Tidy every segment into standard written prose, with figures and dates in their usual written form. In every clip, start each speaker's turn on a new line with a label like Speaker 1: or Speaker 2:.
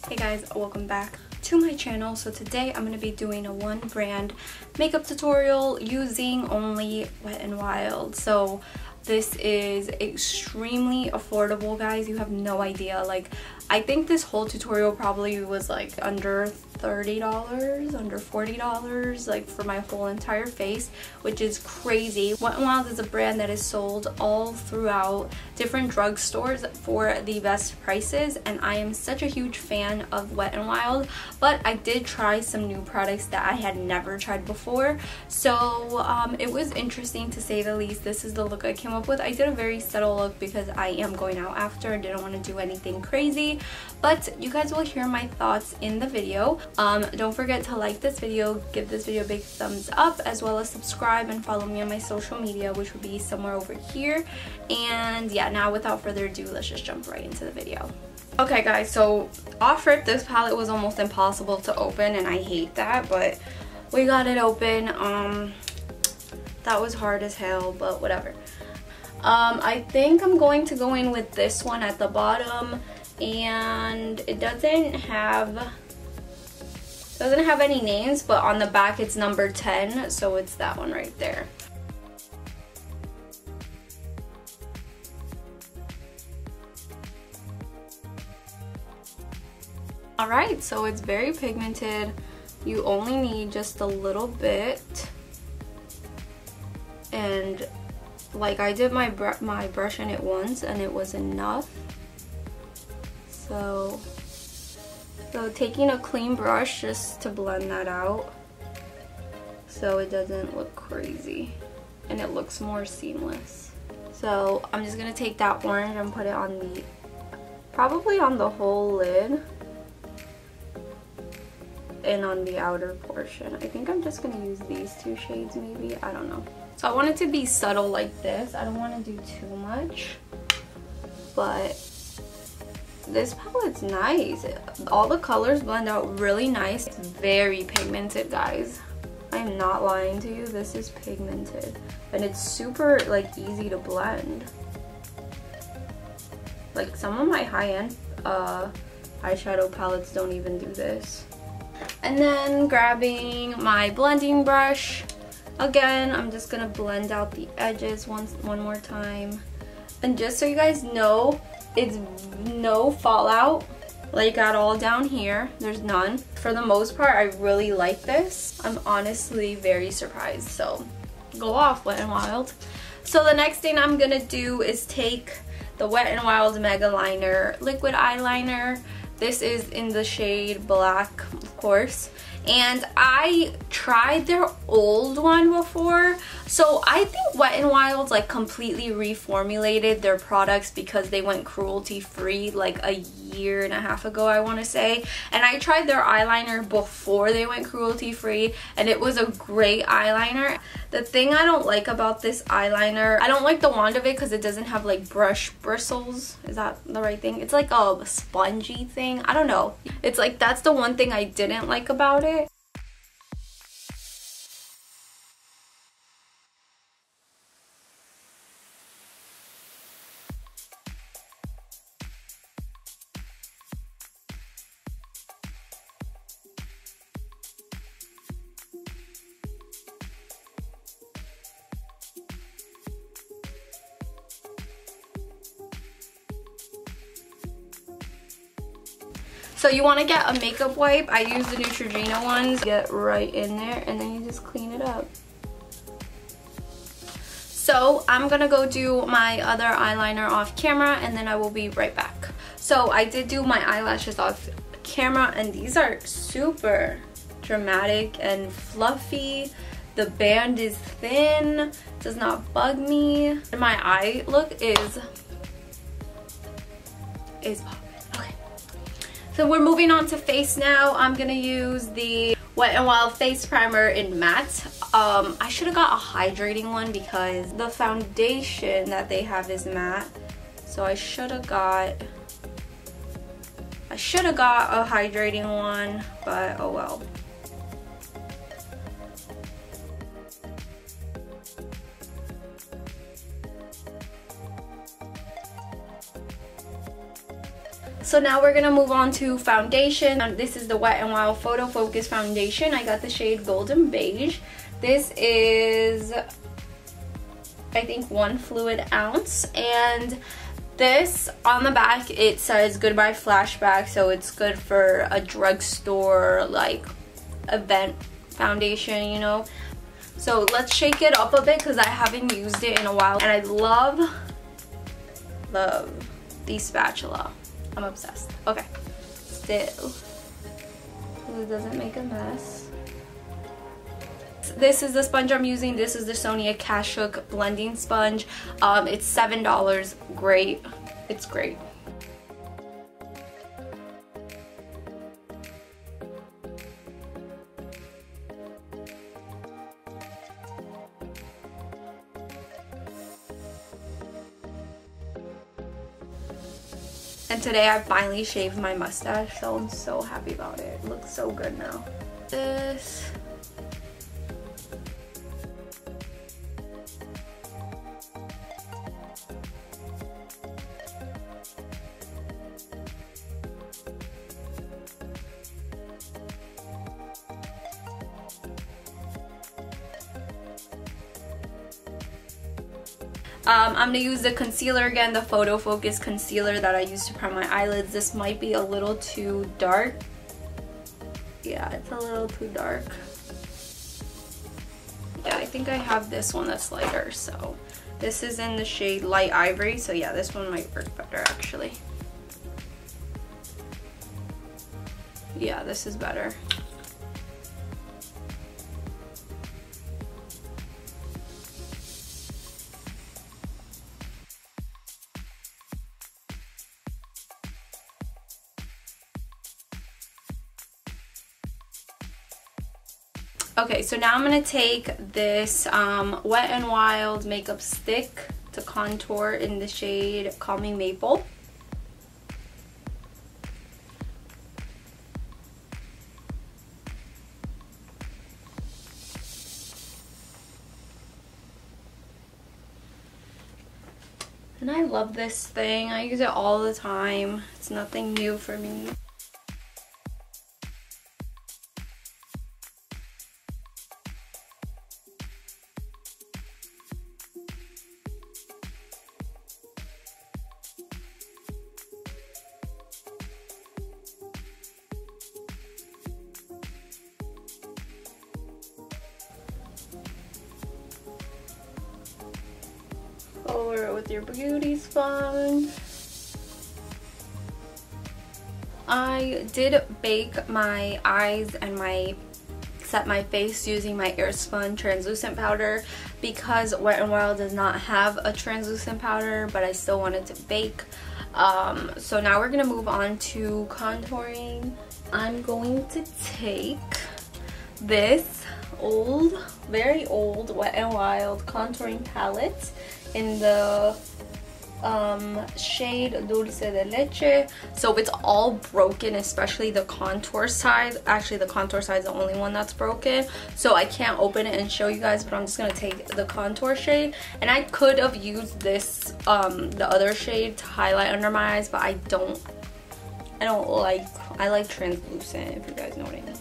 Speaker 1: Hey guys, welcome back to my channel. So today I'm going to be doing a one brand makeup tutorial using only Wet n Wild. So this is extremely affordable, guys. You have no idea. Like, I think this whole tutorial probably was like under $30, under $40, like for my whole entire face, which is crazy. Wet n Wild is a brand that is sold all throughout different drugstores for the best prices, and I am such a huge fan of Wet n Wild, but I did try some new products that I had never tried before, so it was interesting to say the least. This is the look I came up with. I did a very subtle look because I am going out after. I didn't want to do anything crazy, but you guys will hear my thoughts in the video. Don't forget to like this video, give this video a big thumbs up, as well as subscribe and follow me on my social media, which will be somewhere over here. And yeah, now without further ado, let's just jump right into the video. Okay guys, so off rip, this palette was almost impossible to open, and I hate that, but we got it open. That was hard as hell, but whatever. I think I'm going to go in with this one at the bottom, and it doesn't have any names, but on the back it's number 10, so it's that one right there. Alright, so it's very pigmented. You only need just a little bit, and like I did my brush in it once and it was enough. So taking a clean brush just to blend that out so it doesn't look crazy and it looks more seamless. So I'm just gonna take that orange and put it on the, probably on the whole lid and on the outer portion. I think I'm just gonna use these two shades maybe, I don't know. So I want it to be subtle like this. I don't want to do too much, but this palette's nice. All the colors blend out really nice. It's very pigmented, guys. I'm not lying to you. This is pigmented, and it's super like easy to blend. Like some of my high-end eyeshadow palettes don't even do this. And then grabbing my blending brush. Again, I'm just gonna blend out the edges one more time. And just so you guys know, it's no fallout like at all down here. There's none. For the most part, I really like this. I'm honestly very surprised. So go off, Wet n Wild. So the next thing I'm gonna do is take the Wet n Wild Megaliner liquid eyeliner. This is in the shade black, of course. And I tried their old one before, so I think Wet n Wild like completely reformulated their products because they went cruelty free like a year and a half ago, I want to say. And I tried their eyeliner before they went cruelty free, and it was a great eyeliner. The thing I don't like about this eyeliner, I don't like the wand of it because it doesn't have like brush bristles. Is that the right thing? It's like a spongy thing. I don't know. It's like, that's the one thing I didn't like about it. So you want to get a makeup wipe. I use the Neutrogena ones. Get right in there and then you just clean it up. So I'm going to go do my other eyeliner off camera, and then I will be right back. So I did do my eyelashes off camera, and these are super dramatic and fluffy. The band is thin, does not bug me. And my eye look is popping. Okay. So we're moving on to face now. I'm gonna use the Wet n Wild face primer in matte. I should have got a hydrating one because the foundation that they have is matte. So I should have got a hydrating one, but oh well. So now we're gonna move on to foundation. This is the Wet n Wild Photo Focus foundation. I got the shade Golden Beige. This is, I think, 1 fluid ounce, and this on the back it says goodbye flashback, so it's good for a drugstore like event foundation, you know. So let's shake it up a bit because I haven't used it in a while, and I love the spatula. I'm obsessed. Okay, still, it doesn't make a mess. This is the sponge I'm using. This is the Sonia Kashuk blending sponge. It's $7. Great. It's great. And today I finally shaved my mustache, so I'm so happy about it. It looks so good now. This. I'm going to use the concealer again, the Photo Focus concealer that I used to prime my eyelids. This might be a little too dark. Yeah, it's a little too dark. Yeah, I think I have this one that's lighter. So this is in the shade Light Ivory. So yeah, this one might work better actually. Yeah, this is better. Okay, so now I'm going to take this Wet n Wild makeup stick to contour in the shade Calming Maple. And I love this thing. I use it all the time. It's nothing new for me. Over it with your beauty sponge. I did bake my eyes and set my face using my Airspun translucent powder because Wet n Wild does not have a translucent powder, but I still wanted to bake. So now we're gonna move on to contouring. I'm going to take this very old Wet n Wild contouring palette in the shade Dulce de Leche. So it's all broken, especially the contour side. Actually, the contour side is the only one that's broken, so I can't open it and show you guys, but I'm just gonna take the contour shade. And I could have used this the other shade to highlight under my eyes, but I like translucent, if you guys know what I mean.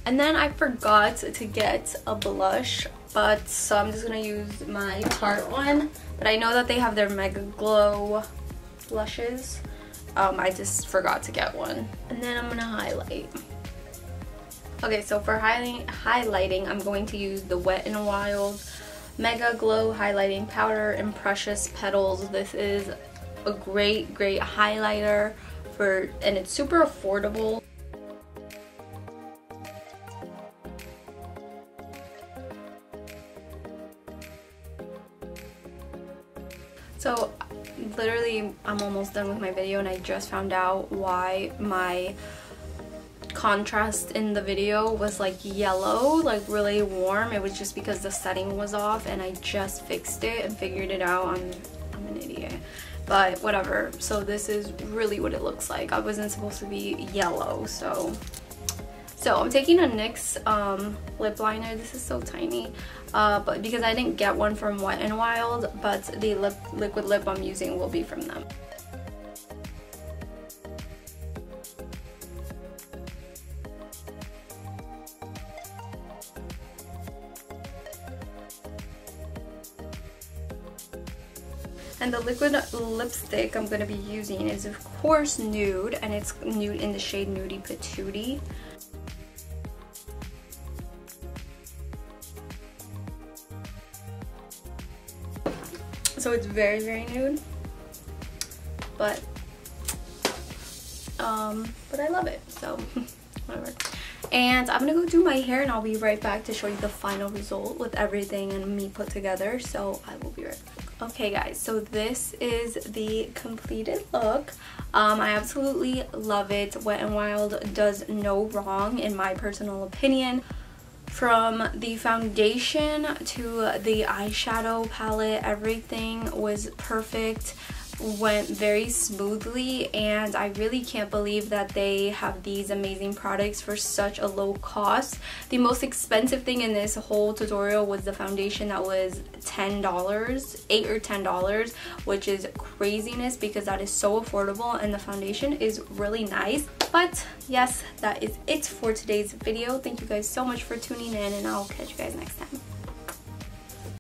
Speaker 1: And then I forgot to get a blush, so I'm just gonna use my Tarte one. But I know that they have their Mega Glow blushes. I just forgot to get one. And then I'm gonna highlight. Okay, so for highlighting, I'm going to use the Wet n Wild Mega Glow highlighting powder in Precious Petals. This is a great highlighter and it's super affordable. So literally I'm almost done with my video, and I just found out why my contrast in the video was like yellow, like really warm. It was just because the setting was off, and I just fixed it and figured it out. I'm an idiot. but whatever. So this is really what it looks like. I wasn't supposed to be yellow, so I'm taking a NYX lip liner. This is so tiny, but because I didn't get one from Wet n Wild, but the liquid lip I'm using will be from them. And the liquid lipstick I'm going to be using is, of course, nude, and it's nude in the shade Nudie Patootie. So it's very, very nude, but I love it, so whatever. And I'm gonna go do my hair, and I'll be right back to show you the final result with everything and me put together, so I will be right back. Okay guys, so this is the completed look. I absolutely love it. Wet n Wild does no wrong in my personal opinion. From the foundation to the eyeshadow palette, everything was perfect, went very smoothly, and I really can't believe that they have these amazing products for such a low cost. The most expensive thing in this whole tutorial was the foundation that was $10, $8 or $10, which is craziness because that is so affordable, and the foundation is really nice. But yes, that is it for today's video. Thank you guys so much for tuning in, and I'll catch you guys next time.